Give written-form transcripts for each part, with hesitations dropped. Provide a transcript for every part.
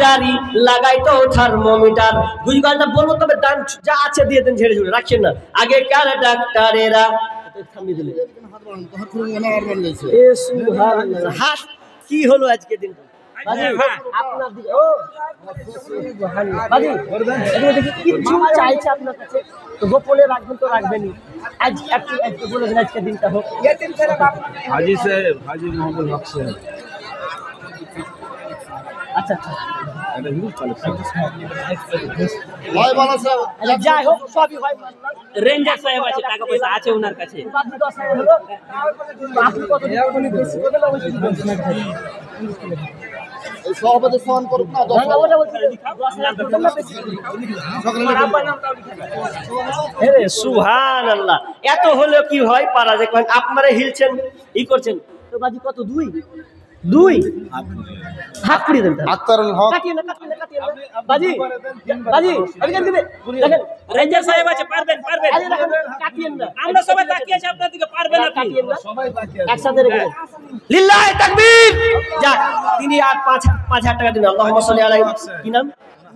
জারি লাগাই তো থার্মোমিটার। গুজগালটা বলবো, তবে দান যা আছে দিয়ে দেন, ঝেড়ে ঝুড়ে রাখছেন না। আগেকার ডাক্তারেরা থামিয়ে দিলে হাস কি হলো আজকে দিন আপনার দিকে। ও কিছু চাইছে আপনার কাছে, তো গোপনে রাখবেন তো রাখবেনই। আজ একটু বলেছেন আজকে দিনটা হোক। হাজি সাহেব, হাজি মোহাম্মদ হক সাহেব। আচ্ছা আচ্ছা, যাই হোক সবই হয়। রেঞ্জার সাহেব আছে, টাকা পয়সা আছে ওনার কাছে। সুবহানাল্লাহ, এত হলেও কি হয় পারা যায়? আপনারা হিলছেন ই করছেন তো বাজি কত? দুই হাত পুড়িয়ে দেন। আক্তারুল হক বাজি বাজি দেখেন, রেঞ্জার সাহেব আছে, পারবেন। কাটিয়েন না, আমরা সবাই তাকিয়ে আছি আপনার দিকে, পারবেন আপনি। কাটিয়েন না, একসাথে রেখে দেন। লিল্লাহি তাকবীর। যাক, তিনি আর 5,000 টাকা দিন। আল্লাহুম্মা সাল্লি আলাইহি। কি নাম?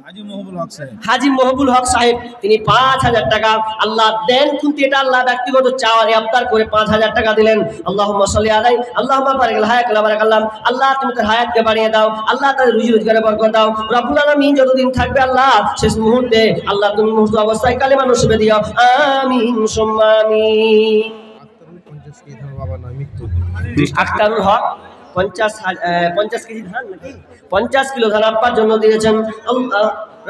হাজি মহবুল হক সাহেব। হাজি মহবুল হক সাহেব, তিনি 5,000 টাকা আল্লাহ দেন। কিন্তু এটা আল্লাহ ব্যক্তিগত চাওয়া ইফতার করে 5,000 টাকা দিলেন। আল্লাহুম্মা সাল্লি আলাইহি, আল্লাহুম্মা বারিক হায়াতুল বারাকাল্লাহ। আল্লাহ তুমি তার হায়াতকে বাড়িয়ে দাও, আল্লাহ তার রুজি রোজগারে বরকত দাও। রব্বুল আলামিন যতদিন থাকবে আল্লাহ, শেষ মুহূর্তে আল্লাহ তুমি মুহূর্ত অবস্থায় কালেমা নসিবে দিও। আমিন সুম্মা আমিন। আক্তারুল হক 50 কেজি ধান নাকি 50 কিলো ধান আব্বার জন্য দিয়েছেন।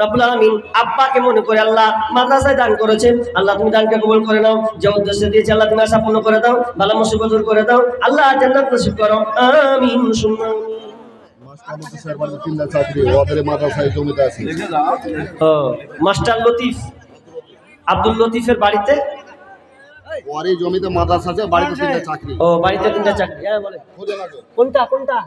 রব্বুল আলামিন আব্বাকে মনে করে আল্লাহ মাদ্রাসায় দান করেছেন। আল্লাহ তুমি দানকে কবুল করে নাও। যে উদ্দেশ্যে দিয়েছে আল্লাহ তুমি আশা পূর্ণ করে দাও, বালা মুসিবত দূর করে দাও। আল্লাহ জান্নাত নসিব করো। আমিন সুম্মা আমিন। মাস্টার লতিফ, আব্দুল লতিফের বাড়িতে ওয়ারি জমিতে মাদ্রাসা আছে, বাড়িতে 3টা চাকরি। ও বাড়িতে 3টা চাকরি। হ্যাঁ বলে কোনটা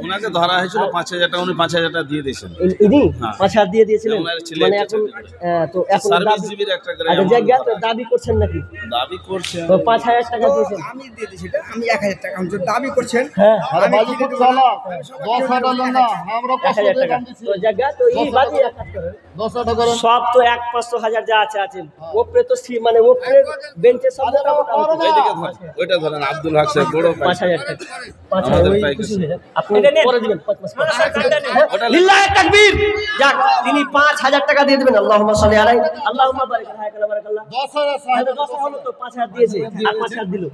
ওনাকে ধরা হয়েছিল 5,000 টাকা, উনি 5,000 টাকা দিয়ে দিয়েছেন। ইনি 5,000 দিয়ে দিয়েছিলেন। মানে এখন তো এখন সার্ভিস জিবির একটা করে জায়গা দাবি করছেন নাকি? দাবি করছেন। তো 5,000 টাকা দিয়েছেন। আমি দিয়ে দিয়েছি, আমি 1,000 টাকা আমি দাবি করছেন। হ্যাঁ, আরে বাজি খুব চালা 10,000 টাকা না, আমরা 1,000 টাকা তো জায়গা তো এই বাজি এক কাজ করেন, 10,000 টাকা করেন। সব তো 1-500,000 যা আছে ওপরে তো মানে ওপরে বেঞ্চে সব এইদিকে ধরেন, ওইটা ধরেন। আব্দুল হক সাহেব বড় 5,000 টাকা। 5,000 খুশি হয়ে আপনি পরে দিবেন। লিল্লাহি তাকবীর। যাক, তিনি 5,000 টাকা দিয়ে দিবেন। আল্লাহুম্মা সাল্লি আলাইহি, আল্লাহুম্মা বারিক হায়াতুল বারাকাল্লাহ। 10,000 হলো তো 5,000 দিয়েছে আর 5,000 দিল।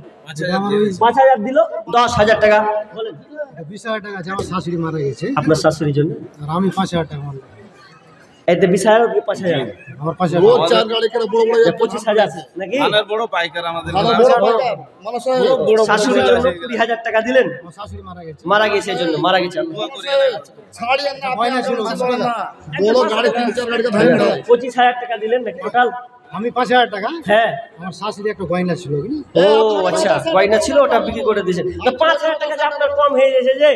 5,000 দিল 10,000 টাকা। বলেন 20,000 টাকা আছে, আমার শাশুড়ি মারা গেছে। আপনার শাশুড়ির জন্য আর আমি 5,000 টাকা মারলাম। এতে 20,000 কি 5,000? আমার 5,000 রোজ 4 গাড়ি করে বড় বড় 25,000 নাকি? ধানের বড় পাইকার আমাদের। শাশুড়ির জন্য 20,000 টাকা দিলেন। আমার শাশুড়ি মারা গেছে জন্য, মারা গেছে। ছাড়িয়ে না পয়না ছিল বড় গাড়ি 3-4 গাড়ি কে ধরে 25,000 টাকা দিলেন নাকি টোটাল? আমি 5,000 টাকা। হ্যাঁ, আমার শাশুড়ি একটা গয়না ছিল। ও আচ্ছা, গয়না ছিল, ওটা বিক্রি করে দিয়েছেন। তো 5,000 টাকা যে আপনার কম হয়ে গেছে যে,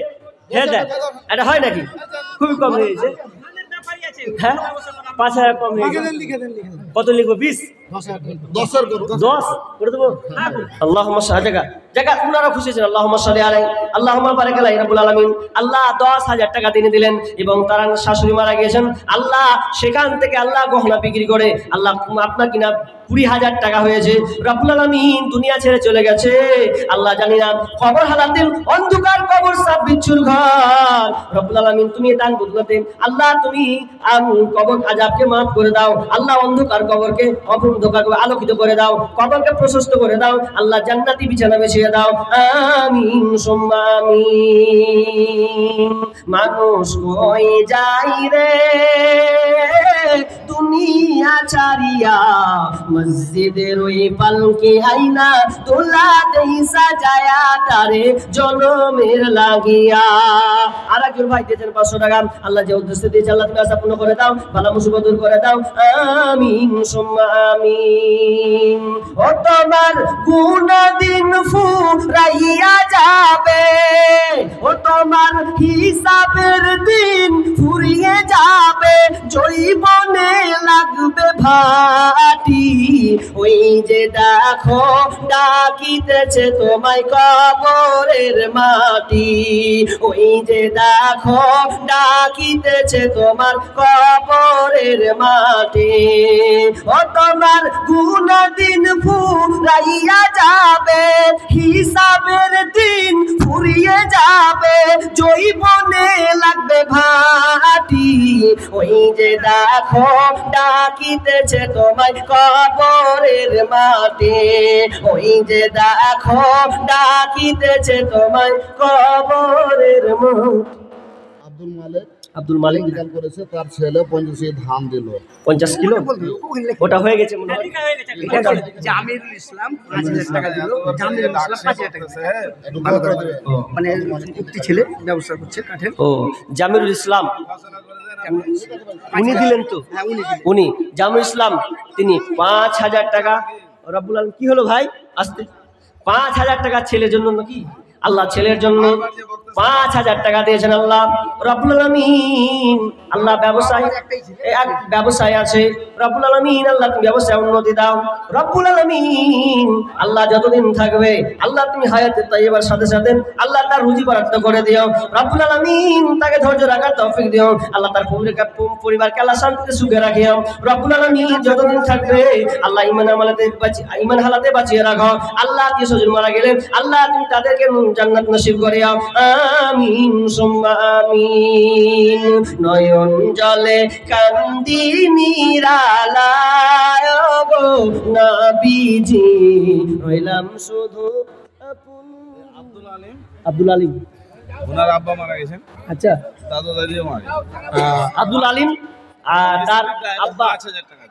হ্যাঁ দেখ এটা হয় নাকি? খুবই কম হয়ে গেছে। হ্যাঁ, 5,000 কম হয়ে গেছে। কত লিখবো? 20? 10 করে দেবো। আল্লাহুম্মা সাল্লি জায়গা আপনারা খুশি হয়েছেন। আল্লাহুম্মা সাল্লি আলাইহি, আল্লাহুম্মা বারিক আলাইহি। রাব্বুল আলামিন আল্লাহ 10,000 টাকা তিনি দিলেন এবং তার শাশুড়ি মারা গিয়েছেন। আল্লাহ সেখান থেকে আল্লাহ গহনা বিক্রি করে আল্লাহ আপনার কিনা 20,000 টাকা হয়েছে। রাব্বুল আলামিন দুনিয়া ছেড়ে চলে গেছে। আল্লাহ জানি না কবর হালাতেন, অন্ধকার কবর সাপ বিচ্ছুর ঘর। রাব্বুল আলামিন তুমি দান বদলাতে আল্লাহ তুমি কবর আযাবকে maaf করে দাও। আল্লাহ অন্ধকার কবরকে আলোকিত করে দাও, কবরকে প্রশস্ত করে দাও। আল্লাহ জান্নাতি বিছানা বিছিয়ে দাও। আমিন সুম্মা আমিন। মানুষ কই যাই রে দুনিয়া ছাড়িয়া, মসজিদের ওই পালকে আইনা তোলা দেই সাজায়া তারে জনমের লাগিয়া। আর একজন ভাই দিয়েছেন 500 টাকা। আল্লাহ যে উদ্দেশ্যে দিয়েছে আল্লাহ তুমি আশা পূর্ণ করে দাও, বালা মুসিবত দূর করে দাও। আমিন সুম্মা আমিন। ও তোমার গুণদিন ফুরাইয়া যাবে, ও তোমার হিসাবের দিন ফুরিয়ে যাবে। জৈব বনে লাগবে ভাটি, ওই যে দেখো ডাকিতেছে তোমায় কবরের মাটি, ওই যে দেখো ডাকিতেছে তোমার কবরের মাটি। ও তোমার গুনার দিন ফুরাইয়া যাবে, হিসাবের দিন ফুরিয়ে যাবে, জৈবনে লাগবে ভাটি, ওই যে দেখো ডাকিতেছে তোমায় কবরের মাটি, ওই যে দেখো ডাকিতেছে তোমায় কবরের মাটি। আব্দুল মালিক আব্দুল মালিক ইন্তেকাল করেছে, তার ছেলে 50 ধান দিল। 50 কিলো ওটা হয়ে গেছে মনে হয়। জামিরুল ইসলাম 5000 টাকা দিল। জামিরুল ইসলাম 5000 টাকা একটু ভালো করে দেবে। মানে উক্তি ছেলে ব্যবসা করছে কাঠের। ও জামিরুল ইসলাম উনি দিলেন তো? উনি জামিরুল ইসলাম তিনি 5000 টাকা। রব্বুল আলামিন কি হলো ভাই আসতে 5000 টাকা ছেলের জন্য নাকি? আল্লাহ ছেলের জন্য 5000 টাকা দিয়েছেন আল্লাহ রব্বুল আলামিন। আল্লাহ ব্যবসায় আছে রব্বুল আলামিন, আল্লাহ তুমি ব্যবসায় উন্নতি দাও রব্বুল আলামিন। আল্লাহ যতদিন থাকবে আল্লাহ তুমি হায়াতে তাইয়্যিবার সাথে সাথে আল্লাহ তার রুজি বরাদ্দ করে দিও রব্বুল আলামিন। তাকে ধৈর্য রাখার তৌফিক দিও আল্লাহ, তার পরিবারকে আল্লাহ শান্তিতে সুখে রাখিও রব্বুল আলামিন। যতদিন থাকবে আল্লাহ ঈমান হালাতে বাঁচিয়ে রাখো আল্লাহ। কি সজল মারা গেলে আল্লাহ তুমি তাদেরকে জান্নাত নসিব করিও আমিন সুম্মা আমিন। নয়ন জলে কান্দি নিরালায় গো নবীজি, রইলাম শুধু আপন। আব্দুল আলিম ওনার আব্বা মারা গেছেন, আচ্ছা দাদা দাদিও মারা আব্দুল আলিম আর তার আব্বা 5000 টাকা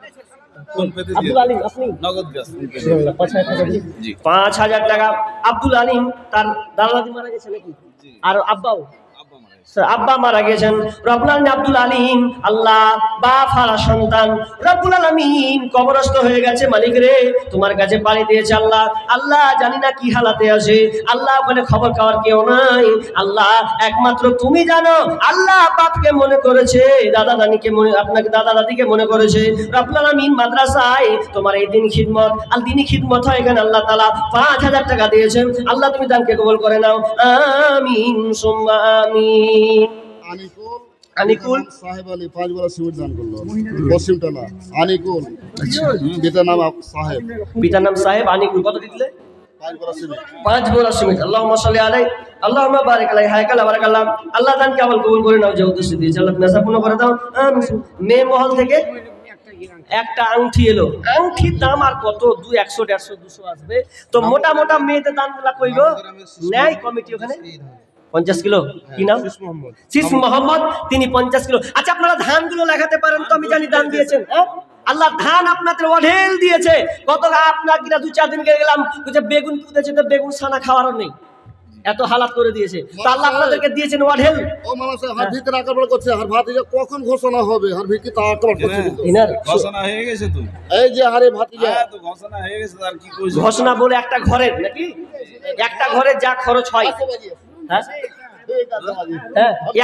কোন পেতে দিয়ে আব্দুল আলিম আপনি নগদ গ্যাস 5000 টাকা। আব্দুল আলিম তার দাদা দাদি মারা গেছে নাকি? আর আব্বাও আব্বা মারা গেছেন রব্বুল আলামিন। আব্দুল আলিম আল্লাহ বাপ হারা সন্তান রব্বুল আলামিন কবরস্থ হয়ে গেছে। মালিক রে তোমার কাছে পানি দিয়েছে আল্লাহ, আল্লাহ জানি না কি হালাতে আছে আল্লাহ, ওখানে খবর খাওয়ার কেউ নাই আল্লাহ, একমাত্র তুমি জানো। আল্লাহ বাপকে মনে করেছে, দাদা দাদিকে মনে, আপনাকে দাদা দাদিকে মনে করেছে রব্বুল আলামিন। মাদ্রাসায় তোমার এই দিন খিদমত আর দিনই খিদমত হয় এখানে আল্লাহ তাআলা 5000 টাকা দিয়েছেন আল্লাহ, তুমি দানকে কবুল করে নাও আমিন সুম্মা আমিন। আনিকুল সাহেব আলী 5 বড় সিমেন্ট দান করলো পশ্চিম টানা। আনিকুল পিতার নাম সাহেব, পিতার নাম সাহেব, আনিকুল কত দিলে? 5 বড় সিমেন্ট। 5 বড় সিমেন্ট। আল্লাহুম্মা সাল্লি আলাইহি আল্লাহুম্মা বারিক আলাইহি হায়াকাল বারাকাল্লাহ। আল্লাহ দানকে আমল কবুল করে নাও, যে উদ্দেশ্য দিয়েছে আল্লাহ তুমি পূর্ণ করে দাও আমিন। মেয়ে মহল থেকে একটা আংটি এলো, আংটির দাম আর কত 100 150 200 আসবে তো। মোটা মোটা মেয়েদের দামগুলা কইলো ন্যায় কমিটি ওখানে 50 কিলো। কি নাম? শীষ মোহাম্মদ, তিনি 50 কিলো। আচ্ছা আপনারা ধানগুলো লেখাতে পারেন তো? আমি জানি দান দিয়েছেন, হ্যাঁ আল্লাহ ধান আপনাদের অঢেল দিয়েছে। কত আপনার কিনা 2-4 দিন গেলাম বেগুন পুঁতেছে তো বেগুন ছানা খাওয়ারও নেই, এত হালাত করে দিয়েছে তো আল্লাহ আপনাদেরকে দিয়েছেন অঢেল। ও মানুষ হার ভিতরে আকার করছে, হার ভাতিজা কখন ঘোষণা হবে? হার ভিতরে তা আকার করছে কিন্তু ঘোষণা হয়ে গেছে তো, এই যে হারে ভাতিজা তো ঘোষণা হয়ে গেছে। আর কি কইছ? ঘোষণা বলে একটা ঘরের নাকি একটা ঘরে যা খরচ হয়, হ্যাঁ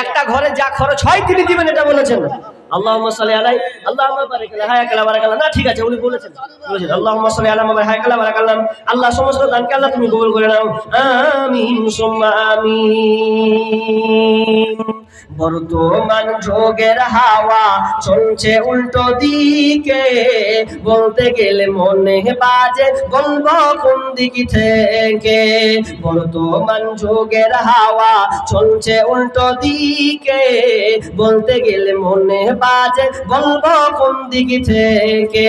একটা ঘরে যা খরচ হয় তিনি দিবেন, এটা বলেছেন। আল্লাহুম্মা সাল্লি আলাইহি আল্লাহুম্মা বারিক আলাইহি হায়াকাল বারাকাল্লাহ। না ঠিক আছে উনি বলেছেন আল্লাহুম্মা সাল্লি আলা মুহাম্মাদ হায়াকাল বারাকাল্লাহ। আল্লাহ সমস্ত দানকে আল্লাহ তুমি কবুল করে নাও আমিন সুম্মা আমিন। বর্তমান যোগের হাওয়া চলছে উল্টো দিকে, বলতে গেলে মনে বাজে বলবো কোন দিক থেকে। বর্তমান যোগের হাওয়া চলছে উল্টো দিকে, বলতে গেলে মনে বাজে বলবো কোন দিক থেকে।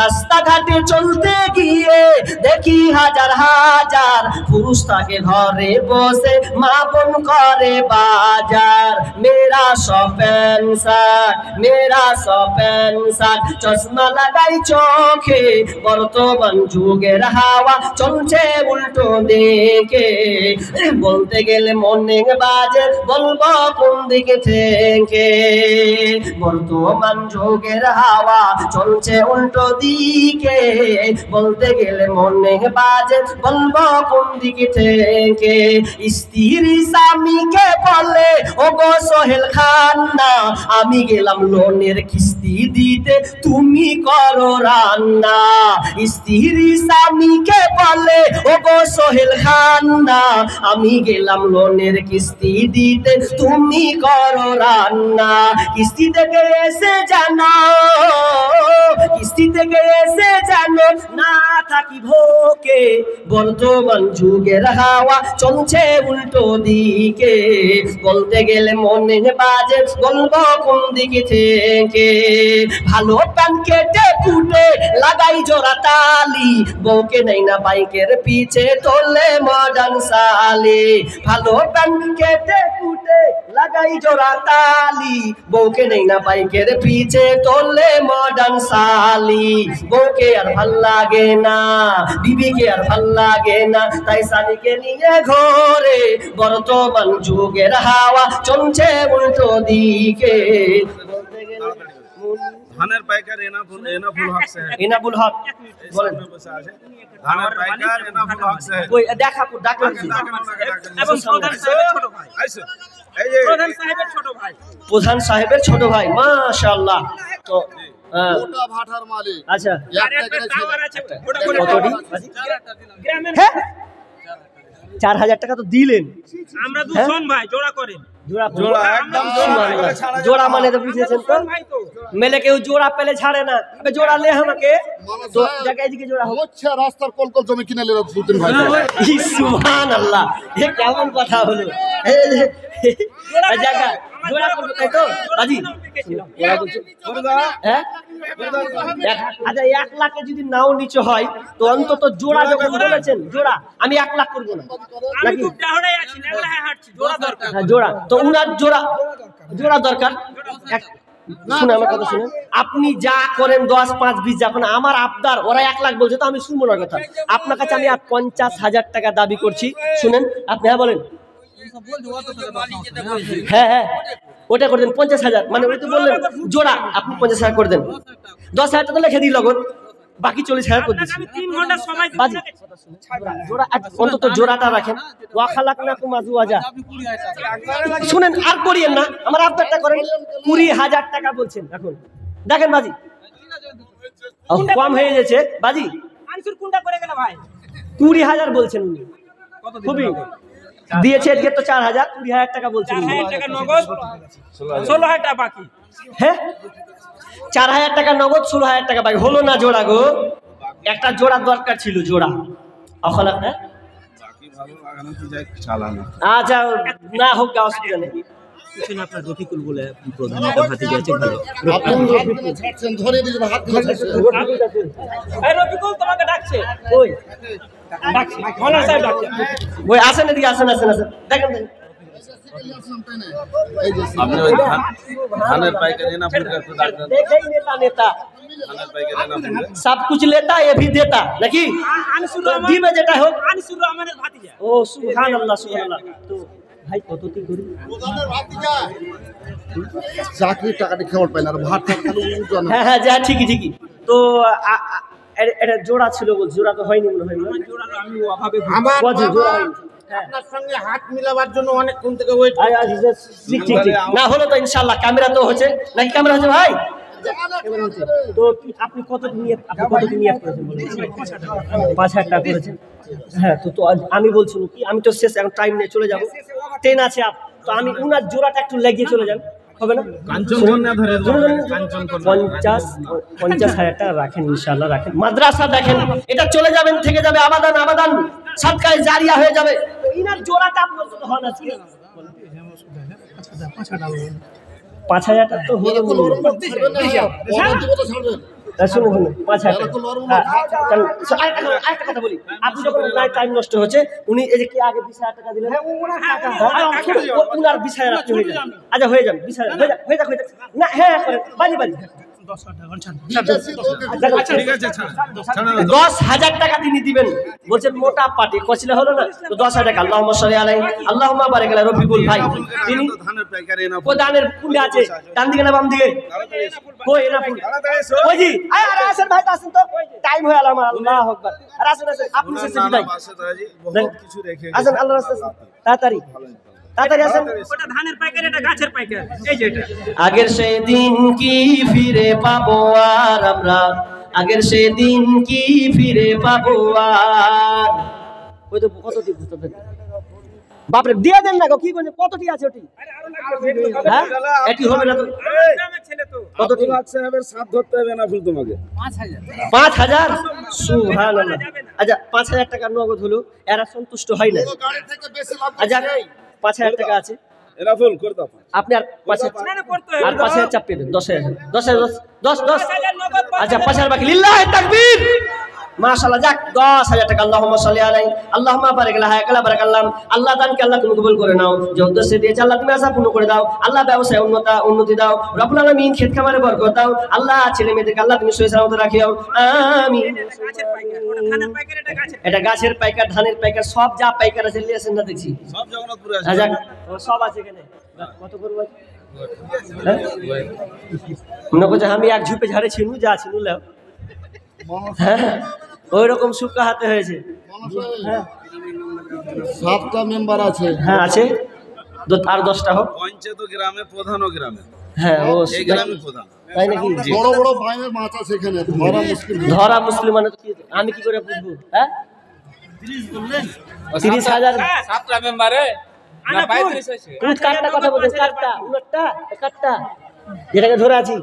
রাস্তাঘাটে চলতে গিয়ে দেখি হাজার হাজার পুরুষ থাকে ঘরে বসে মা বোন করে বাজার। মেরা শপেন শার্ট, মেরা শপেন শার্ট, চশমা লাগাই চোখে, বর্তমান যুগের হাওয়া চলছে উল্টো দিকে, বলতে গেলে মনে বাজে বলবো কোন দিকে থেকে। বর্তমান যুগের হাওয়া চলছে উল্টো দিকে, বলতে গেলে মনে বাজে বলবো কোন দিকে থেকে। স্ত্রী স্বামীকে বলে ও গো সোহেল সোহেল খান না, আমি গেলাম লোনের কিস্তি দিতে, তুমি করো রান্না। স্ত্রী স্বামীকে বলে ও গো সোহেল খান না, আমি গেলাম লোনের কিস্তি দিতে, তুমি করো রান্না। কিস্তি থেকে এসে জানো, কিস্তি থেকে এসে জানো, না থাকি ভোকে, বর্তমান যুগের হাওয়া চলছে উল্টো দিকে। বলতে গেলে মনে বাজে বলবো কোন দিকে থেকে। ভালো প্যান কেটে কুটে লাগাই জোড়া তালি, বউকে নেই না বাইকের পিছে তোলে মডার্ন সালি। ভালো প্যান কেটে কুটে লাগাই জোড়া তালি, বউকে নেই না বাইকের পিছে তোলে মডার্ন সালি। বউকে আর ভাল লাগে না, বিবিকে আর ভাল লাগে না, তাই সালিকে নিয়ে ঘরে, বর্তমান যুগের হাওয়া চলছে উল্টো দিকে। বলতে গেলে ধানের পাইকার এনাফুল হক সাহেব। ইনাবুল হক বলেন। বসে আছে ধানের পাইকার এনাফুল হক সাহেব। ওই দেখাবো ডাকলাম এবং প্রধান সাহেবের ছোট ভাই। আইসো এই যে প্রধান সাহেবের ছোট ভাই। প্রধান সাহেবের ছোট ভাই, মাশাআল্লাহ। তো ওটা ভাটার মালিক। আচ্ছা আর একটা টাওয়ার আছে ওটা করে কতটি? গ্রামের হ্যাঁ 4000 টাকা তো দিলেন। আমরা দুজন ভাই জোড়া করেন। জোড়া একদম জোড়া মানে তো বুঝেছেন তো, ভাই তো মেলে কেউ জোড়া পেলে ছাড়ে না। আবে জোড়া লে আমাকে তো জায়গায় দিকে জোড়া হোক। হচ্ছে রাস্তার কলকল জমি কিনে নিল দুদিন ভাই। সুবহানাল্লাহ, এ কেমন কথা হলো। এই জায়গা জোড়া করবো তাই তো বাজি? ওরা বলছে হ্যাঁ আচ্ছা 1 লাখে যদি নাও নিচে হয় তো অন্তত জোড়া যখন বলেছেন জোড়া, আমি 1 লাখ করবো না আমি নাকি? খুব ডাহড়াই আছি, নেগড়ায় হাঁটছি, জোড়া দরকার। হ্যাঁ জোড়া তো উনার জোড়া দরকার। শুনে আমার কথা শুনে, আপনি যা করেন 10, 5, 20 যখন আমার আবদার, ওরা 1 লাখ বলছে তো আমি শুনবো না কথা। আপনার কাছে আমি আর 50,000 টাকা দাবি করছি, শুনেন আপনি। হ্যাঁ বলেন। হ্যাঁ হ্যাঁ ওটা করে দেন 50,000, মানে ওই তো বললেন জোড়া, আপনি 50,000 করে দেন। 10,000 টাকা লিখে দিই লগন, বাকি 40,000 করে দিচ্ছি। আমি 3 ঘন্টা সময় দিব। বাজি জোড়া অন্তত জোড়াটা রাখেন। ওয়াখালাক না কুমাজু আজা, শুনেন আর করিয়েন না, আমার আবদারটা করেন। 20,000 টাকা বলছেন এখন, দেখেন বাজি কম হয়ে গেছে বাজি। আনসুর কোনটা করে গেল ভাই? 20,000 বলছেন উনি, খুবই দিয়েছে এদিকে তো 4,000, 20,000 টাকা বলছেন উনি। 4,000 টাকা নগদ, 16,000 টাকা বাকি। হ্যাঁ 4,000 টাকা নগদ, 16,000 টাকা বাকি। হলো না জোড়া গো, একটা জোড়া দরকার ছিল, জোড়া অখলাক না। বাকি ভালো লাগানো কি যায় চালানো। আচ্ছা না হোক গা, অসুবিধা নেই। পিছনে আপনার রফিকুল বলে প্রধান একটা ভাতিজা আছে ভালো। আপনি হাত দিলে ছাড়ছেন, ধরে দিয়েছেন, হাত দিলে ছাড়ছেন। এই রফিকুল তোমাকে ডাকছে। ওই ডাকছে মৌলানা সাহেব ডাকছে। ওই আসেন এদিকে, আসেন দেখেন দেখেন। এই যে আপনি ওই ধানের পাইকার এনাফুল কাছে ডাকবেন। देखें नेता नेता ধানের পাইকার এনাফুল सब कुछ लेता ये भी देता नहीं আনসুর तो दी में जेटा हो আনসুর রহমানের ভাতিজা। ओ सुभान अल्लाह तो भाई কত কি করি প্রধানের ভাতিজা চাকরির টাকাটা খেওয়ার পাই না, আর ভাত খালি উজান। হ্যাঁ হ্যাঁ যা ঠিকই তো এটা জোড়া ছিল বল, জোড়া তো হয়নি মনে হয় না। আমি অভাবে বাজি জোড়া হয়নি। আপনার সঙ্গে হাত মিলাবার জন্য অনেকক্ষণ থেকে ওয়েট। ঠিক ঠিক ঠিক না হলো তো ইনশাআল্লাহ। ক্যামেরা তো হচ্ছে নাকি? ক্যামেরা হচ্ছে ভাই? ক্যামেরা হচ্ছে তো আপনি কত নিয়ত করেছেন বলেন? 5,000 টাকা করেছেন। হ্যাঁ তো আমি বলছি কি, আমি তো শেষ এখন টাইম নিয়ে চলে যাব, ট্রেন আছে তো আমি উনার জোড়াটা একটু লেগে চলে যান, হবে না? কাঞ্চন কন্যা ধরে 50,000 টাকা রাখেন, ইনশাআল্লাহ রাখেন। মাদ্রাসা দেখেন, এটা চলে যাবেন, থেকে যাবে আবাদান সদকায়ে জারিয়া হয়ে যাবে। তো ইনার জোড়াটা আপনার তো হয় না, 5,000 টাকা তো হলো বলুন। শুনুন 5,000 আরেকটা কথা বলি, আপনি যখন টাইম নষ্ট হচ্ছে, উনি এই যে কি আগে 20,000 টাকা দিলেন, উনার 20,000 আপনি হয়ে যান। আচ্ছা হয়ে যান 20,000 হয়ে যাক না। হ্যাঁ বাজি 10,000 টাকা তিনি দিবেন বলছেন, মোটা পাটি কচলে হলো না তো 10,000 টাকা। আল্লাহুম্মা সাল্লি আলাইহি আল্লাহুম্মা বারিক আলা রফিকুল ভাই। তিনি ধানের পাইকার এনাফুল প্রধানের কুন্ডে আছে, ডান দিকে না বাম দিকে? কই এনাফুল ওই জি আরে আসেন ভাই, তো আসেন তো, টাইম হয়ে গেল আমার। আল্লাহু আকবার। আর আসেন আপনি শেষে বিদায় বহুত কিছু রেখে আসেন, আল্লাহর রাস্তায় তাড়াতাড়ি তাড়াতাড়ি আসেন। ওটা ধানের পাইকারি, এটা গাছের পাইকারি। এই যে এটা আগের সেই দিন কি ফিরে পাবো আর আমরা, আগের সেই দিন কি ফিরে পাবো আর। ওই তো কতটি বাপরে দিয়ে দেন না গো, কি বলেন কতটি আছে ওটি? হ্যাঁ এটি হবে না তো, গ্রামের ছেলে তো। কতটি? সাহেবের সাথ ধরতে হবে না ফুল তোমাকে। 5,000 সুবহানাল্লাহ। আচ্ছা 5,000 টাকা নগদ হলো, এরা সন্তুষ্ট হয় না। গাড়ি থেকে বেশি লাভ আচ্ছা 5,000 টাকা আছে, এরা ফুল করে দাও। আপনি আর 5,000 না, না, করতে হবে। আর 5,000 চাপিয়ে দেন। 10,000 10,000 10 5,000 নগদ, আচ্ছা 5,000 বাকি। লিল্লাহি তাকবীর, মাশাআল্লাহ। যাক 10,000 টাকা। আল্লাহুম্মা সাল্লি আলাইহি আল্লাহুম্মা বারিক লাহা কালা বারাকাল্লাহ। আল্লাহ দানকে আল্লাহ তুমি কবুল করে নাও, যে উদ্দেশ্যে দিয়েছে আল্লাহ তুমি আশা পূর্ণ করে দাও। আল্লাহ ব্যবসায় উন্নতি দাও রব্বুল আলামিন, ক্ষেত খামারে বরকত দাও আল্লাহ, ছেলে মেয়েদেরকে আল্লাহ তুমি সহিহ সালামতে রাখিও, আমিন। গাছের পাইকারি, ওটা ধানের পাইকারি, এটা গাছের। এটা গাছের পাইকার, ধানের পাইকার, সব যা পাইকার আছে নিয়ে আসেন না দেখছি। সব জগন্নাথপুরে আছে। আচ্ছা সব আছে এখানে। কত করবো? মনে করছে আমি এক ঝুপে ঝাড়ে ছিনু যা ছিনু লাও। হ্যাঁ ওই রকম সুক্কা হাতে হয়েছে। হ্যাঁ 7টা মেম্বার আছে। হ্যাঁ আছে, আর 10টা হোক। পঞ্চায়েত গ্রামে, প্রধানও গ্রামে। হ্যাঁ ও এই গ্রামে প্রধান। তাই নাকি? বড় বড় বাইরের মাছ আছে এখানে, ধরা মুশকিল। ধরা মুসলিম মানে তো কি, আমি কি করে বুঝবো? হ্যাঁ 30,000 7টা মেম্বারে আনা ফুল। কাটটা কথা বলছেন, কাটটা যেটাকে ধরে আছি।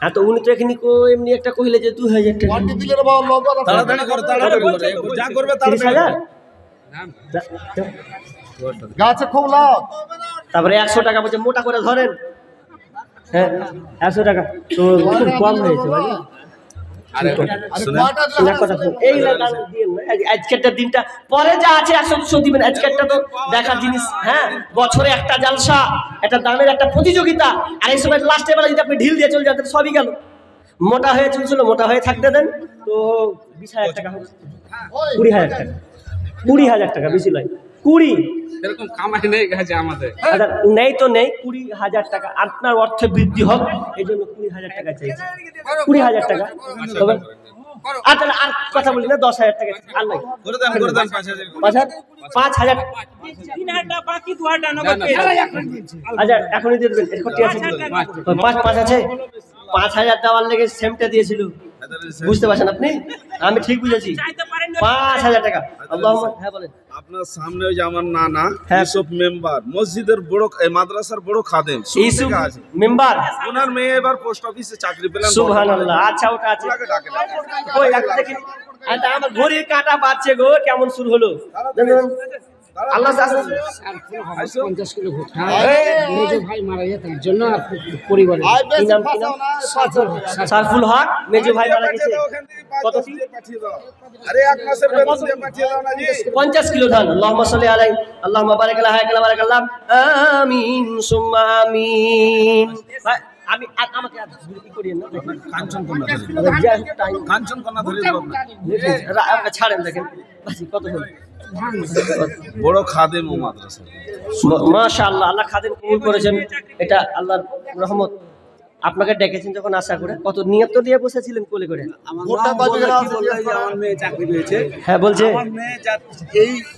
আর তো উনি তো এখানে এমনি একটা কহিলে যে 2,000 টাকা। কোয়ান্টি দিলে বাবা লগদ আছে। তাড়াতাড়ি করে, তাড়াতাড়ি করে। যা করবে তাড়াতাড়ি। 30,000 গাছে খুব লাভ। তারপরে 100 টাকা বলছে, মোটা করে ধরেন। হ্যাঁ 100 টাকা তো খুব কম হয়েছে ভাই। আরে কয়টা দিলে এক কথা শুনুন, এই দাম দিয়েন না। আজকেরটা দিনটা পরে যা আছে 100-200 দিবেন। আজকেরটা তো দেখার জিনিস। হ্যাঁ বছরে একটা জালসা, একটা দামের একটা প্রতিযোগিতা, আর এই সময় লাস্টের বেলা যদি আপনি ঢিল দিয়ে চলে যান সবই গেল। মোটা হয়ে চলছিল, মোটা হয়ে থাকতে দেন তো 20,000 টাকা হবে। 20,000 টাকা, 20,000 টাকা, বেশি নয় 20। এরকম কামাই নেই গাছে আমাদের। আচ্ছা নেই তো নেই, 20,000 টাকা আপনার অর্থে বৃদ্ধি হোক, এই জন্য 20,000 টাকা চাইছি। 20,000 টাকা হবে। আচ্ছা আর কথা বলি না, 10,000 টাকা আর নাই। করে দেন 5,000। 5,000 3,000 টাকা বাকি, 2,000 টাকা নগদ পেয়ে যাবেন। আচ্ছা এখনই দিয়ে দেবেন। এরকম আছে 5 আছে। 5,000 দেওয়ার লেগে সেমটা দিয়েছিল, বুঝতে পারছেন আপনি? আমি ঠিক বুঝেছি। চাইতে পারেন না। 5,000 টাকা। আল্লাহুম্মা, হ্যাঁ বলেন। আপনার সামনে ওই যে আমার নানা হ্যাঁ। ইউসুফ মেম্বার, মসজিদের বড়, এই মাদ্রাসার বড় খাদেম, ইসু মেম্বার, ওনার মেয়ে এবার পোস্ট অফিসে চাকরি পেলেন। সুবহানাল্লাহ। আচ্ছা ওটা আছে। ওনাকে ডাকেন। ওই একটা দেখি। আচ্ছা আমার ঘড়ির কাঁটা বাজছে গো, কেমন শুরু হলো? আল্লাহ আইসো। 50 কিলো ভোট। মেজো ভাই মারা গেছে তার জন্য আর পরিবারে আই কি বেশি নাম ফাসাও না। সারফুল হক, মেজো ভাই মারা গেছে। ওখান থেকে 5 কত দশ দিয়ে পাঠিয়ে দাও। আরে 1 মাসের বেতন দিয়ে পাঠিয়ে দাও না জি। 50 কিলো ধান। আল্লাহুম্মা সাল্লি আলাইহি আল্লাহুম্মা বারিক লাহা কালা বারাকাল্লাহ, আমিন সুম্মা আমিন। ভাই, আমি আমাকে আর কি করিয়েন না। কাঞ্চন কন্যা ধরে। টাইম কাঞ্চন কন্যা ধরে বাবু। আমাকে ছাড়েন, দেখেন বাসি কত হলো। বড় খাদেম ও মাদ্রাসা। মাশাআল্লাহ, আল্লাহ খাদেম কবুল করেছেন, এটা আল্লাহর রহমত। আপনাকে ডেকেছেন যখন আশা করে, কত নিয়ত তো দিয়ে বসেছিলেন কোলে করে। গোটা বাজারে আছে। আমার মেয়ে চাকরি পেয়েছে। হ্যাঁ বলছে আমার মেয়ে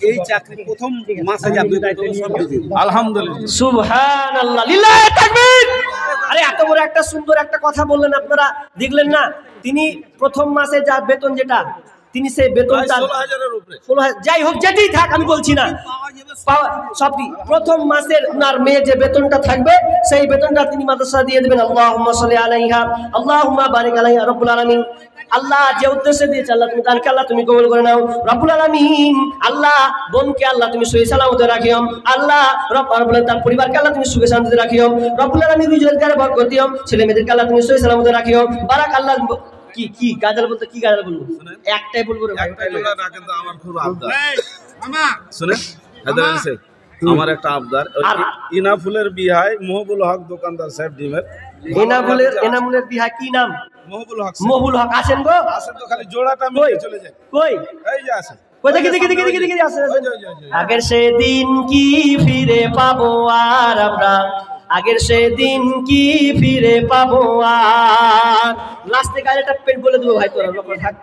এই চাকরি প্রথম মাসে যাবে। আলহামদুলিল্লাহ। সুবহানাল্লাহ, লিল্লাহি তাকবীর। আরে এত বড় একটা সুন্দর একটা কথা বললেন আপনারা, দেখলেন না? তিনি প্রথম মাসে যা বেতন, যেটা তিনি সেই বেতনটা 16,000-এর উপরে। 16,000, যাই হোক যেটাই থাক আমি বলছি না, সবই প্রথম মাসের উনার মেয়ে যে বেতনটা থাকবে সেই বেতনটা তিনি মাদ্রাসা দিয়ে দেবেন। আল্লাহুম্মা সাল্লি আলাইহা আল্লাহুম্মা বারিক আলাইহা রব্বুল আলামিন। আল্লাহ যে উদ্দেশ্যে দিয়েছে আল্লাহ তুমি দানকে আল্লাহ তুমি কবুল করে নাও রব্বুল আলামিন। আল্লাহ বোনকে আল্লাহ তুমি সহি সালামতে রাখিও। আল্লাহ রব্বুল আলামিন তার পরিবারকে আল্লাহ তুমি সুখে শান্তিতে রাখিও রব্বুল আলামিন। রুজগারে বরকত দিও, ছেলে মেয়েদেরকে আল্লাহ তুমি সহি সালামতে রাখিও। বারাক আল্লাহ। কি গাজাল বলতে কি গাজাল বলবো? একটাই বলবো রে ভাই। একটাই লোলা না, কিন্তু আমার খুব আবদার। শুনেন আমার একটা আবদার, ইনাফুলের বিহায় মহবুল হক দোকানদার সাহেব ডিমের। এনামুলের বিহা কি নাম? মহবুল হক। মহুল হক আছেন গো? আসেন তো, খালি জোড়াটা মিলে চলে যায়। কই এই যে আসেন। কই দেখি আসেন। আগের সেদিন কি ফিরে পাবো আর আমরা, আগের সেদিন কি ফিরে পাবো আর। লাস্টে গায়ে একটা পেট বলে দেবো ভাই, তোরা থাক।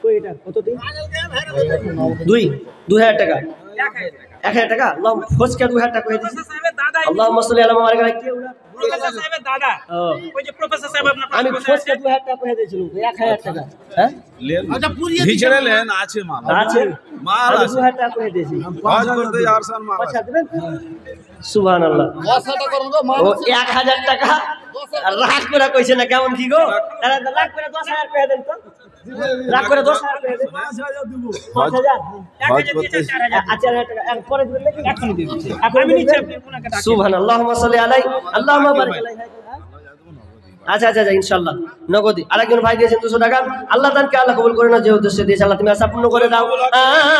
কই এটা কত দিন? 2,000 টাকা। 1000 টাকা আল্লাহ ফসকা 2000 টাকা হয়ে দিয়েছে আল্লাহুম্মা সাল্লি আলা মুহাম্মাদ কেউ না প্রফেসর সাহেবের দাদা ওই যে প্রফেসর সাহেব আপনার আমি ফসকা 2000 টাকা হয়ে দিয়েছিল 1000 টাকা হ্যাঁ আচ্ছা পুরিয়ে ভিজড়ে লেন আছে মাল আছে মাল আমি আছে 2000 টাকা হয়ে দিয়েছি হজ করতে যাওয়ার সাল মাল আছে। পয়সা দিবেন সুবহানাল্লাহ 10,000 টাকা করুন গো, মাল ও আছে। 1000 টাকা রাগ করে কইছে না কেমন কি গো তাহলে রাগ করে 10,000 টাকা দেন তো রাগ করে 10,000 টাকা দেন 5000 হজ করতে আচ্ছা 1000 টাকা এক পরে দিবেন নাকি এখনই দিয়ে দিচ্ছি এখন আমি নিচ্ছি আপনি ওনাকে ডাকেন সুবহানাল্লাহ আল্লাহুম্মা সাল্লি আলাই আল্লাহুম্মা বারিক আলাই আচ্ছা আচ্ছা আচ্ছা ইনশাআল্লাহ নগদি আরেকজন ভাই দিয়েছেন 200 টাকা আল্লাহ তাআলাকে আল্লাহ কবুল করে না যে উদ্দেশ্যে দিয়েছে আল্লাহ তুমি আশা পূর্ণ করে দাও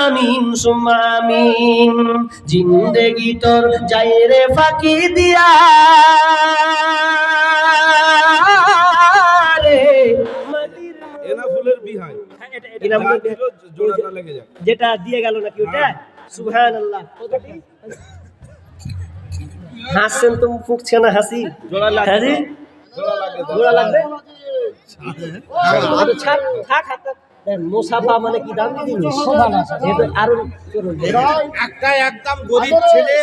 আমিন সুম্মা আমিন জিন্দেগি তোর যাই রে ফাঁকি দিয়া রে মাটির এনা ফুলের বিহাই ইনামুল জোড়াটা লেগে যায় যেটা দিয়ে গেল নাকি ওটা সুবহানাল্লাহ কতটি হাসছেন তো ফুকছে না হাসি জোড়া লাগে হ্যাঁ জি জোড়া লাগে জোড়া লাগবে আরে ছাড় থাক হাত মুসাফা মানে কি দাম দিন যেহেতু আরো চলুন একটা একদম গরিব ছেলে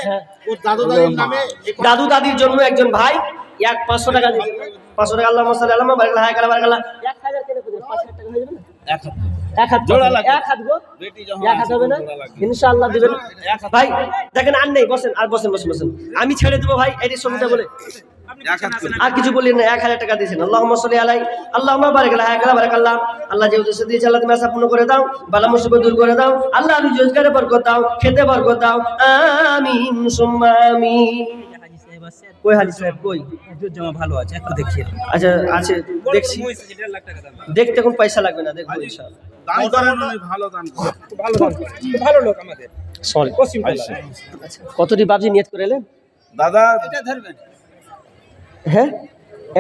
ওর দাদু দাদির নামে দাদু দাদির জন্য একজন ভাই 500 টাকা দিয়েছে 500 টাকা আল্লাহুম্মা সাল্লি আলা মুহাম্মাদ বারাকাল্লাহ 1000 কেন করে 5000 টাকা হয়ে যাবে না এক হাত এক হাত জোড়া লাগবে। এক হাত গো বেটি যখন এক হাত হবে না জোড়া লাগবে। ইনশাআল্লাহ দিবেন ভাই দেখেন আর নেই বসেন আর বসেন বসেন বসেন আমি ছেড়ে দেব ভাই এই ছবিটা বলে এক হাত করে আর কিছু বললেন না 1000 টাকা দিয়েছেন আল্লাহুম্মা সাল্লি আলাই আল্লাহুম্মা বারিক বারাকাল্লাহ আল্লাহ যে উদ্দেশ্য দিয়েছে আল্লাহ তুমি আশা পূর্ণ করে দাও বালা মুসিবত দূর করে দাও আল্লাহ রুজি রোজগারে বরকত দাও খেতে বরকত দাও আমিন সুম্মা আমিন হাজি সাহেব আছে কই হাজি সাহেব কই হুজুর জামা ভালো আছে একটু দেখিয়ে আচ্ছা আছে দেখছি মহিষ 1.5 লাখ টাকা দাম দেখতে কোন পয়সা লাগবে না দেখবো ইনশাআল্লাহ দান করেন উনি ভালো দান করেন ভালো দাম ভালো লোক আমাদের সরি পশ্চিম আচ্ছা কতটি বাবজি নিয়ত করে এলেন দাদা এটা ধরবেন হ্যাঁ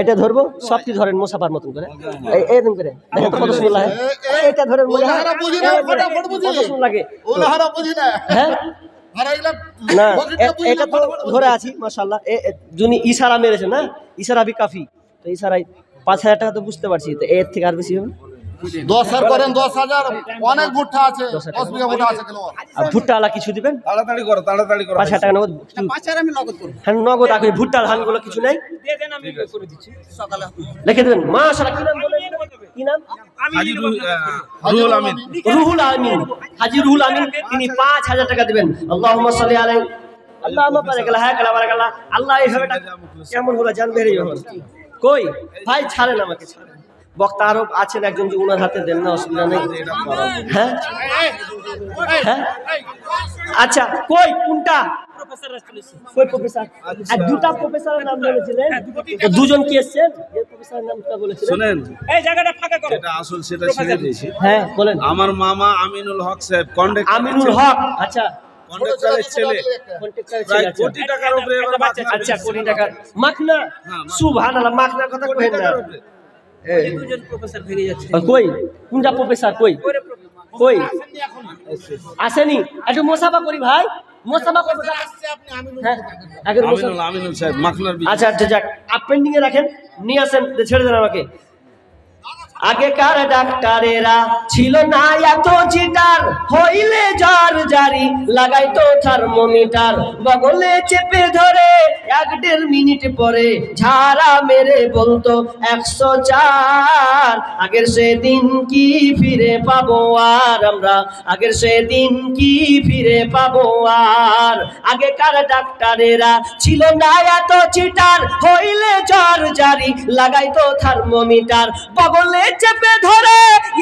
এটা ধরবো সবটি ধরেন মুসাফার মতন করে এরকম করে দেখেন তো কত সুন্দর লাগে এটা ধরেন ওলাহারা বুঝি না, ফটাফট বুঝি। কত সুন্দর লাগে ওলাহারা বুঝি না হ্যাঁ আর এগুলা না পকেটটা বুঝি না, এটা তো ফটাফট বুঝি। ধরে আছি মাশাআল্লাহ যিনি ইশারা মেরেছেন না ইশারা বি কাফি তো ইশারায় 5000 টাকা তো বুঝতে পারছি তো এর থেকে আর বেশি হবে না 10,000 করেন 10,000 অনেক ভুট্টা আছে 10 বিঘা ভুট্টা আছে কেন আর ভুট্টা আলা কিছু দিবেন তাড়াতাড়ি করো 5000 টাকা নগদ পাঁচের আমি নগদ করব হ্যাঁ নগদ আপনি ভুট্টার ধানগুলো কিছু নাই দিয়ে দেন আমি করে দিচ্ছি সকালে লিখে দেবেন মাশাআল্লাহ কি নাম বলেন কি নাম আমি হাজি নিয়ে নেবো রুহুল আমিন রুহুল আমিন হাজী রুহুল আমিন তিনি 5000 টাকা দিবেন আল্লাহুম্মা সাল্লি আলাইহি আল্লাহুম্মা বারাকাল্লাহ আল্লাহ এই হবেটা কেমন হলো জানবে রে কই ভাই ছাড়েন আমাকে ছাড়েন বক্তা আরো আছেন একজন যে উনার হাতে দেন না অসুবিধা নেই হ্যাঁ হ্যাঁ আচ্ছা কই কোনটা প্রফেসর রাসূলুল্লাহ কই প্রফেসর আর দুটো প্রফেসরের নাম বলেছিলেন তো দুজন কি এসেছেন যে প্রফেসরের নামটা বলেছিলেন শুনেন এই জায়গাটা ফাঁকা করো এটা আসল সেটা ছেড়ে দিয়েছি হ্যাঁ বলেন আমার মামা আমিনুল হক সাহেব আমিনুল হক আচ্ছা কন্ডাক্টরের ছেলে কন্ট্রাক্টরের প্রায় ছেলে আছে। কোটি টাকার উপরে এবার বাচ্চা আচ্ছা কোটি টাকা মাখনা সুবহানাল্লাহ মাখনার কথা কইেন না এই দুজন প্রফেসর ভেঙে যাচ্ছে কই কোনটা প্রফেসর কই কই আসেনি একটু মোসাফা করি ভাই মোসাফা করব হ্যাঁ আগে মোসাফা আমিনুল সাহেব মাখনার আচ্ছা আচ্ছা যাক আপ পেন্ডিং এ রাখেন নিয়ে আসেন ছেড়ে দেন আমাকে আগেকার ডাক্তারেরা ছিল না এত চিটার হইলে জ্বর জারি লাগাইতো থার্মোমিটার বগলে চেপে ধরে 1.5 মিনিট পরে ঝাড়া মেরে বলতো 104 আগের সেদিন কি ফিরে পাবো আর আমরা আগের সেদিন কি ফিরে পাবো আর আগেকার ডাক্তারেরা ছিল না এত চিটার হইলে জ্বর জারি লাগাইতো থার্মোমিটার বগলে চেপে ধরে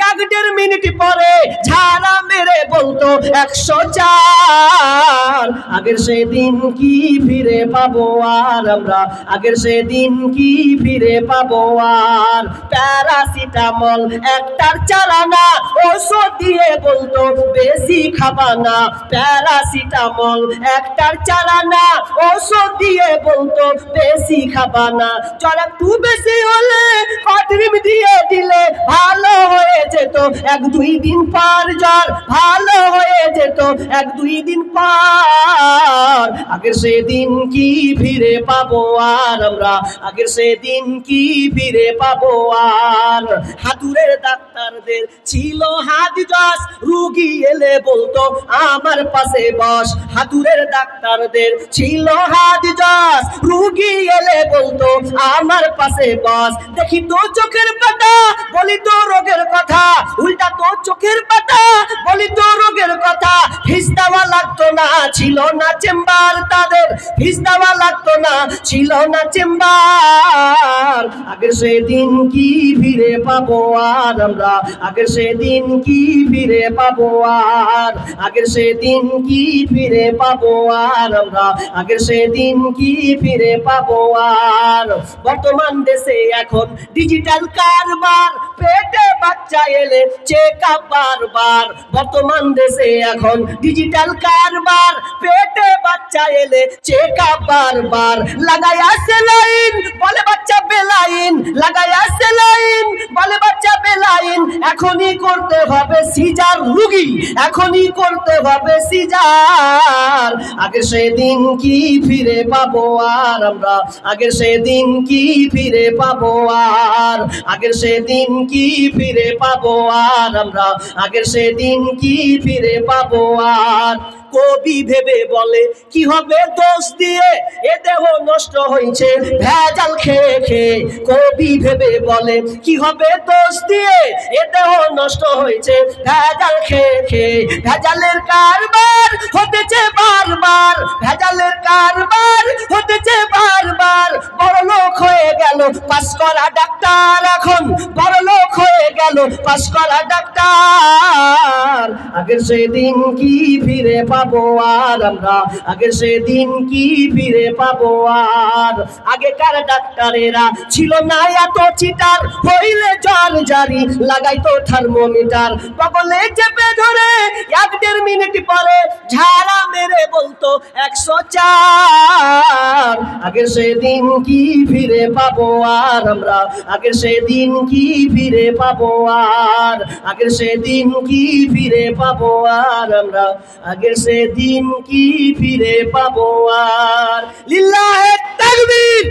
1.5 মিনিট পরে ঝাড়া মেরে বলতো 104 আগের সেদিন কি ফিরে পাবো আর আমরা আগের সেদিন কি ফিরে পাবো আর প্যারাসিটামল একটার চালানা ওষুধ দিয়ে বলতো বেশি খাবা না প্যারাসিটামল একটার চালানা ওষুধ দিয়ে বলতো বেশি খাবা না জ্বর একটু বেশি হলে পাটরিম দিয়ে দিলে এলে ভালো হয়ে যেত এক দুই দিন পর, জ্বর ভালো হয়ে যেত এক দুই দিন পর। আগের সেদিন কি ফিরে পাবো আর আমরা, আগের সেদিন কি ফিরে পাবো আর। হাতুড়ের ডাক্তারদের ছিল হাত জস, রুগী এলে বলতো আমার পাশে বস। হাতুড়ের ডাক্তারদের ছিল হাত জস, রুগী এলে বলতো আমার পাশে বস। দেখি তো চোখের পাতা বলি তো রোগের কথা, উল্টা তো চোখের পাতা বলি তো রোগের কথা। ফিস দেওয়া লাগতো না, ছিল না চেম্বার তাদের, ফিস দেওয়া লাগতো না, ছিল না চেম্বার। আগের সেদিন কি ফিরে পাবো আর আমরা, আগের সেদিন কি ফিরে পাবো আর। আগের সেদিন কি ফিরে পাবো আর আমরা, আগের সেদিন কি ফিরে পাবো আর। বর্তমান দেশে এখন ডিজিটাল কারবার, পেটে বাচ্চা এলে চেক আপ বারবার। বর্তমান দেশে এখন ডিজিটাল কারবার, পেটে বাচ্চা এলে চেক আপ বারবার। লাগায়া সেলাইন বলে বাচ্চা বেলাইন, লাগায়া সেলাইন বলে বাচ্চা বেলাইন। এখনই করতে হবে সিজার রুগী, এখনই করতে হবে সিজার। আগের সেদিন কি ফিরে পাবো আর আমরা, আগের সেদিন কি ফিরে পাবো আর। আগের সেদিন কি ফিরে পাবো আর আমরা, আগের সেদিন কি ফিরে পাবো আর। কবি ভেবে বলে কি হবে দোষ দিয়ে, এ দেহ নষ্ট হয়েছে ভেজাল খেয়ে খেয়ে। কবি ভেবে বলে কি হবে দোষ দিয়ে, এ দেহ নষ্ট হয়েছে ভেজাল খেয়ে খেয়ে। ভেজালের কারবার হতেছে বারবার, ভেজালের কারবার হতেছে বারবার। বড় লোক হয়ে গেল পাস করা ডাক্তার, এখন বড় লোক হয়ে গেল পাস করা ডাক্তার। আগের সেদিন কি ফিরে পাবো আর আমরা, আগের সেদিন কি ফিরে পাবো আর। আগেকার ডাক্তারেরা ছিল না এত চিটার, হইলে জ্বর জারি লাগাইতো থার্মোমিটার। বগলে চেপে ধরে 1-1.5 মিনিট পরে ঝাড়া মেরে বলতো 104। আগের সেদিন কি ফিরে পাবো আর আমরা, আগের সেদিন কি ফিরে পাবো আর। আগের সেদিন কি ফিরে পাবো আর আমরা, আগের সেদিন কি ফিরে পাবো আর। লিল্লাহে তাকবীর।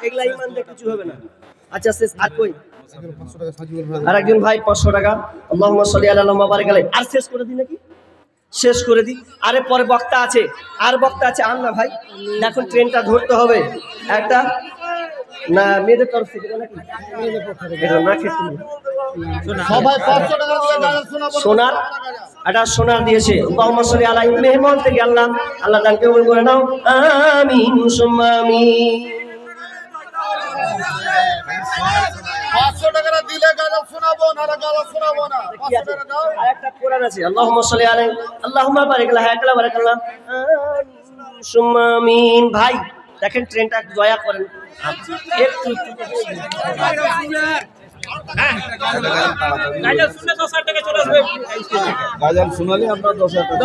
এগুলা ইমান দিয়ে কিছু হবে না। আচ্ছা শেষ আর কই আর একজন ভাই 500 টাকা। আল্লাহুম্মা সাল্লি আলা মুহাম্মাদ বারিক আলাইহি। আর শেষ করে দিই নাকি, শেষ করে দিই। আরে পরে বক্তা আছে, আর বক্তা আছে, আন না ভাই, এখন ট্রেনটা ধরতে হবে একটা না মেয়েদের তরফ থেকে নাকি এটা না খেতে সবাই 500 টাকা দিয়ে গান শোনাবো। সোনার এটা সোনার দিয়েছে। আল্লাহুম্মা সাল্লি আলাই মেহমান থেকে আল্লাহ আল্লাহ দান কবুল করে নাও, আমিন সুম্মা আমিন। 500 টাকা দিলে গান শোনাবো না, গান শোনাবো না। 500 টাকা দাও। আরেকটা কোরআন আছে, আল্লাহুম্মা সাল্লি আলাই আল্লাহুম্মা বারিক আলা হায়াকালা বারাকাল্লাহ আমিন সুম্মা আমিন। ভাই দেখেন ট্রেনটা দয়া করেন একটু গাজাল শোনালে আমরা 10,000 টাকা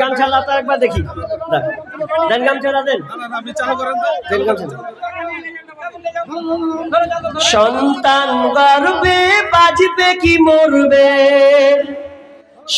গামছা লাতা একবার দেখি, দেন গামছাটা দেন, আপনি চালু করেন তো। দেন গামছা। সন্তান গর্বে বাজবে কি মরবে,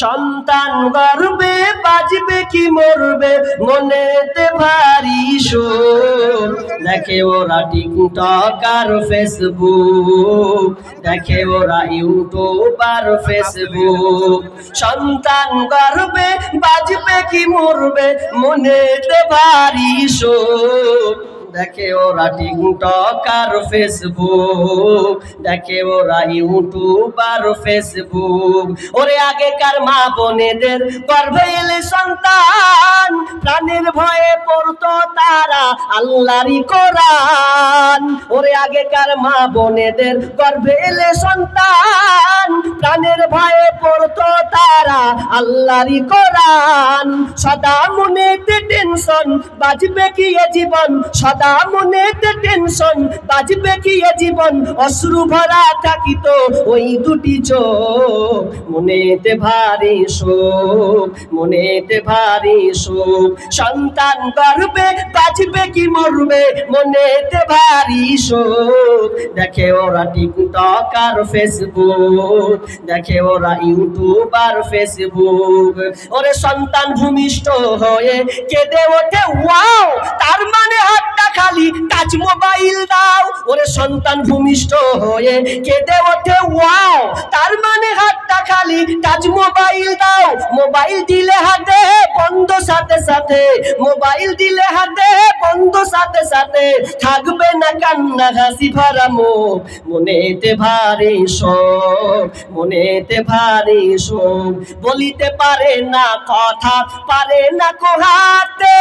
সন্তান গর্বে বাজবে কি মরবে, মনেতে ভারী শোক। দেখে ওরা টিকটক আর ফেসবুক, দেখে ওরা ইউটিউব আর ফেসবুক। সন্তান গর্বে বাজবে কি মরবে, মনেতে ভারী শোক। দেখে ওরা টিকটক আর ফেসবুক, দেখে ওরা ইউটিউব আর ফেসবুক। ওরে আগেকার মা বোনেদের গর্ভে এলে সন্তান, প্রাণের ভয়ে পড়তো তারা আল্লাহরই কোরআন। ওরে আগেকার মা বোনেদের গর্ভে এলে সন্তান, প্রাণের ভয়ে পড়তো তারা আল্লাহরই কোরআন। সদা মনেতে টেনশন, বাঁচবে কি এ জীবন, সদা চিন্তা মনেতে টেনশন, বাজবে কি এ জীবন, অশ্রু ভরা থাকিত ওই দুটি চোখ, মনেতে ভারী শোক, মনেতে ভারী শোক, সন্তান গর্বে বাজবে কি মরবে, মনেতে ভারী শোক। দেখে ওরা টিকটক আর ফেসবুক, দেখে ওরা ইউটিউব আর ফেসবুক, ওরে সন্তান ভূমিষ্ঠ হয়ে কেঁদে ওঠে ওয়াও, তার মানে হাতটা খালি, টাচ মোবাইল দাও। ওরে সন্তান ভূমিষ্ঠ হয়ে কেঁদে ওঠে ওয়াও, তার মানে হাতটা খালি, টাচ মোবাইল দাও। মোবাইল দিলে হাতে বন্ধ সাথে সাথে, মোবাইল দিলে হাতে বন্ধ সাথে সাথে, থাকবে না কান্না হাসি ভরা মুখ, মনেতে ভারী শোক, মনেতে ভারী শোক। বলিতে পারে না কথা, পারে না কোহাতে,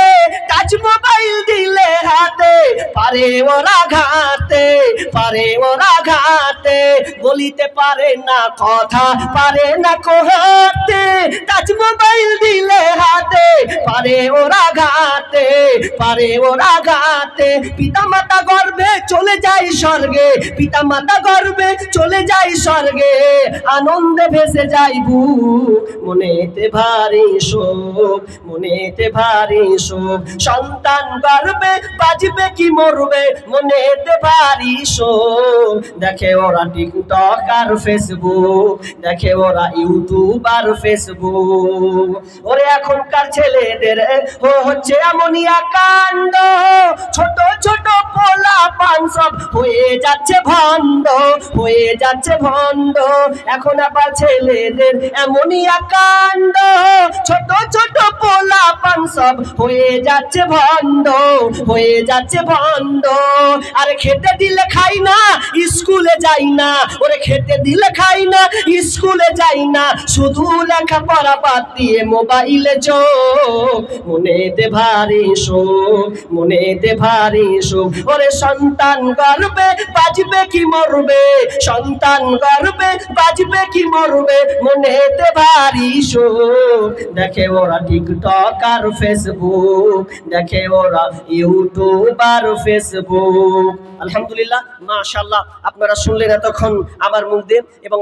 টাচ মোবাইল দিলে হাতে পারে ওরা ঘাতে, পারে ওরা ঘাতে। বলিতে পারে না কথা, পারে না কোহাতে, টাচ মোবাইল দিলে হাতে পারে ওরা ঘাতে, পারে ওরা ঘাতে। পিতা মাতা গর্ভে চলে যায় স্বর্গে, পিতা মাতা গর্ভে চলে যায় স্বর্গে, আনন্দে ভেসে যায় বুক, মনেতে ভারী শোক, মনেতে ভারী শোক। সন্তান গর্ভে বাজবে কি মরবে, মনেতে ভারী শোক। দেখে ওরা টিকটক আর ফেসবুক, দেখে ওরা ইউটিউব আর ফেসবুক। ওরে এখনকার ছেলেদের হচ্ছে এমনিয়া কাণ্ড, ছোট ছোট পোলা পান সব হয়ে যাচ্ছে ভণ্ড, হয়ে যাচ্ছে ভণ্ড। এখন আবার ছেলেদের এমনিয়া কাণ্ড, ছোট ছোট পোলা পান সব হয়ে যাচ্ছে ভণ্ড, হয়ে যাচ্ছে ভণ্ড। আরে খেতে দিলে খাই না, স্কুলে যাই না, ওরে খেতে দিলে খাই না, স্কুলে যাই না, শুধু লেখাপড়া বাদ দিয়ে মোবাইলে চোখ, মনেতে ভারী শোক, মনেতে ভারী শোক। ওরে সন্তান গর্বে বাজবে কি মরবে, সন্তান গর্বে বাজবে কি মরবে, মনেতে ভারী শোক। দেখে ওরা টিকটক আর ফেসবুক, দেখে ওরা ইউটিউব আর ফেসবুক। আলহামদুলিল্লাহ, মাশাআল্লাহ, আপনারা শুনলেন এতক্ষণ আমার মুখ দিয়ে এবং